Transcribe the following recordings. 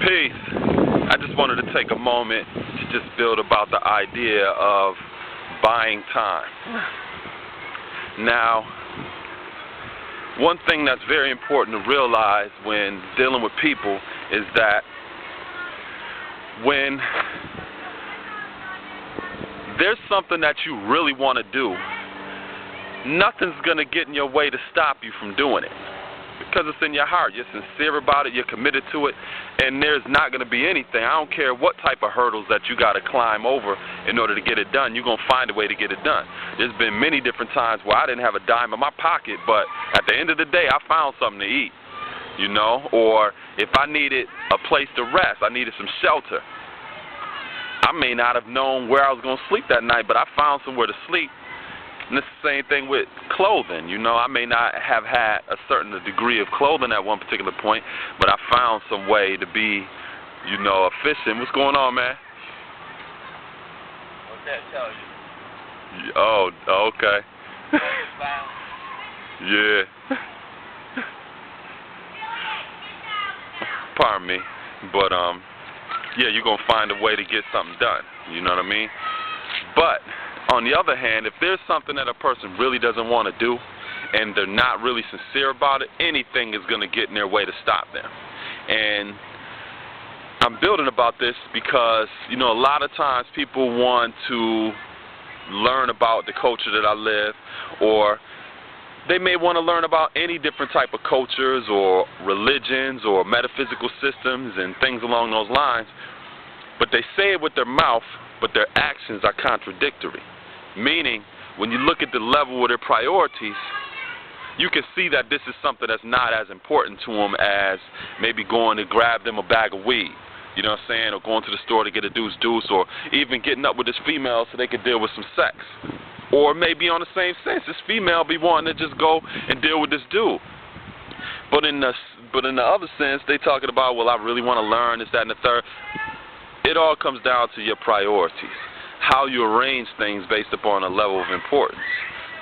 Peace. I just wanted to take a moment to just build about the idea of buying time. Now, one thing that's very important to realize when dealing with people is that when there's something that you really want to do, nothing's going to get in your way to stop you from doing it. Because it's in your heart. You're sincere about it. You're committed to it. And there's not going to be anything. I don't care what type of hurdles that you got to climb over in order to get it done. You're going to find a way to get it done. There's been many different times where I didn't have a dime in my pocket, but at the end of the day, I found something to eat, you know? Or if I needed a place to rest, I needed some shelter. I may not have known where I was going to sleep that night, but I found somewhere to sleep. And it's the same thing with clothing. You know, I may not have had a certain degree of clothing at one particular point, but I found some way to be, you know, efficient. What's going on, man? What's that tell you? Oh, okay. Yeah. Pardon me. But, yeah, you're going to find a way to get something done. You know what I mean? But on the other hand, if there's something that a person really doesn't want to do and they're not really sincere about it, anything is going to get in their way to stop them. And I'm building about this because, you know, a lot of times people want to learn about the culture that I live, or they may want to learn about any different type of cultures or religions or metaphysical systems and things along those lines, but they say it with their mouth, but their actions are contradictory. Meaning, when you look at the level of their priorities, you can see that this is something that's not as important to them as maybe going to grab them a bag of weed, you know what I'm saying, or going to the store to get a deuce, or even getting up with this female so they could deal with some sex. Or maybe on the same sense, this female be wanting to just go and deal with this dude. But in the other sense, they talking about, well, I really want to learn this, that, and the third. It all comes down to your priorities, how you arrange things based upon a level of importance.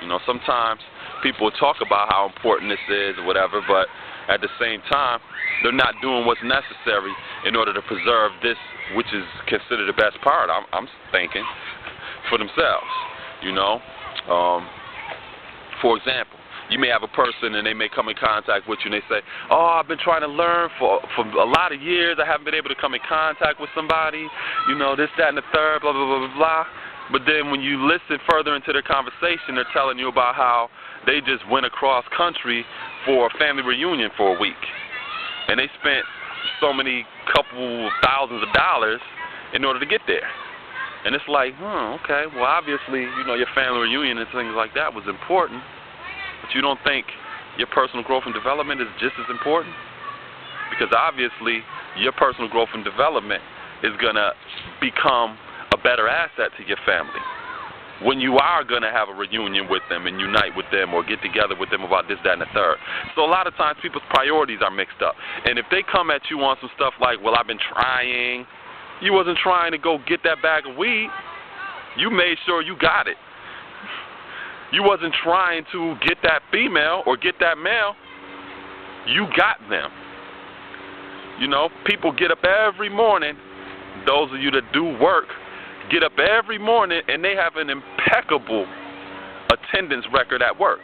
You know, sometimes people talk about how important this is or whatever, but at the same time, they're not doing what's necessary in order to preserve this, which is considered the best part, I'm thinking, for themselves, you know. For example, you may have a person and they may come in contact with you and they say, oh, I've been trying to learn for a lot of years. I haven't been able to come in contact with somebody, you know, this, that, and the third, blah, blah, blah, blah, blah. But then when you listen further into their conversation, they're telling you about how they just went across country for a family reunion for a week. And they spent so many couple thousands of dollars in order to get there. And it's like, okay, well, obviously, you know, your family reunion and things like that was important. But you don't think your personal growth and development is just as important? Because obviously, your personal growth and development is going to become a better asset to your family when you are going to have a reunion with them and unite with them or get together with them about this, that, and the third. So a lot of times people's priorities are mixed up. And if they come at you on some stuff like, well, I've been trying, you wasn't trying to go get that bag of weed. You made sure you got it. You wasn't trying to get that female or get that male. You got them. You know, people get up every morning, those of you that do work, get up every morning and they have an impeccable attendance record at work.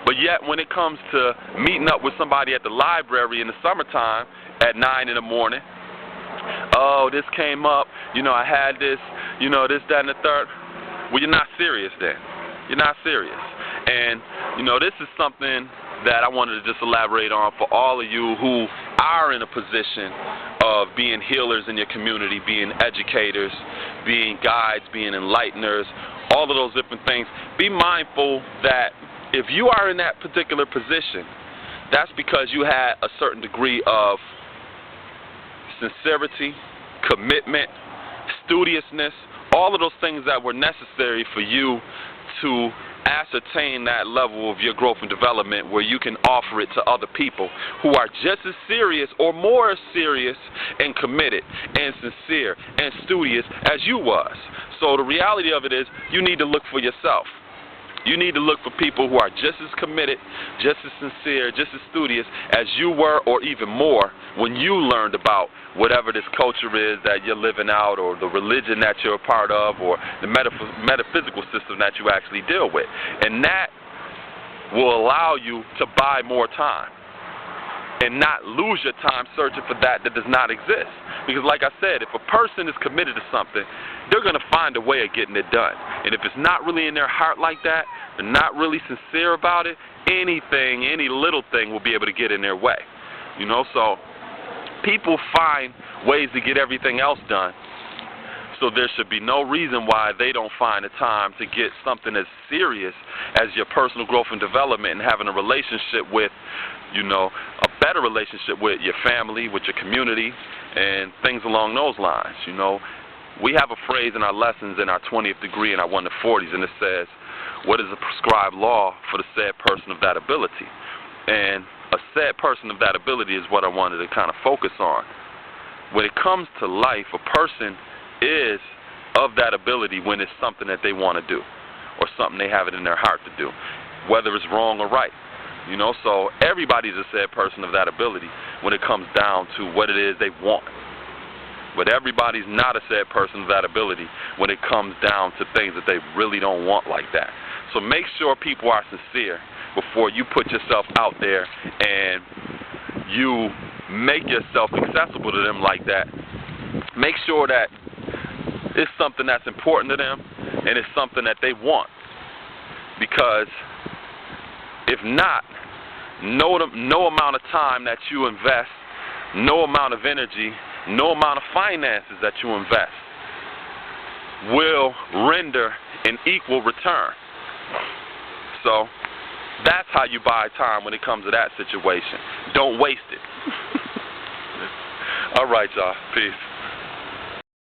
But yet when it comes to meeting up with somebody at the library in the summertime at 9 in the morning, oh, this came up, you know, I had this, you know, this, that, and the third. Well, you're not serious then. You're not serious. And, you know, this is something that I wanted to just elaborate on for all of you who are in a position of being healers in your community, being educators, being guides, being enlighteners, all of those different things. Be mindful that if you are in that particular position, that's because you had a certain degree of sincerity, commitment, studiousness, all of those things that were necessary for you to ascertain that level of your growth and development where you can offer it to other people who are just as serious or more serious and committed and sincere and studious as you was. So the reality of it is you need to look for yourself. You need to look for people who are just as committed, just as sincere, just as studious as you were, or even more, when you learned about whatever this culture is that you're living out, or the religion that you're a part of, or the metaphysical system that you actually deal with. And that will allow you to buy more time and not lose your time searching for that does not exist. Because like I said, if a person is committed to something, they're going to find a way of getting it done. And if it's not really in their heart like that, they're not really sincere about it, anything, any little thing will be able to get in their way. You know, so people find ways to get everything else done. So there should be no reason why they don't find the time to get something as serious as your personal growth and development, and having a relationship with, you know, a better relationship with your family, with your community, and things along those lines. You know, we have a phrase in our lessons in our 20th degree and our 1 to 40s, and it says, what is a prescribed law for the said person of that ability? And a said person of that ability is what I wanted to kind of focus on. When it comes to life, a person is of that ability when it's something that they want to do, or something they have it in their heart to do, whether it's wrong or right. You know, so everybody's a said person of that ability when it comes down to what it is they want. But everybody's not a said person of that ability when it comes down to things that they really don't want like that. So make sure people are sincere before you put yourself out there and you make yourself accessible to them like that. Make sure that it's something that's important to them and it's something that they want. Because if not, no amount of time that you invest, no amount of energy, no amount of finances that you invest will render an equal return. So that's how you buy time when it comes to that situation. Don't waste it. All right, y'all. Peace.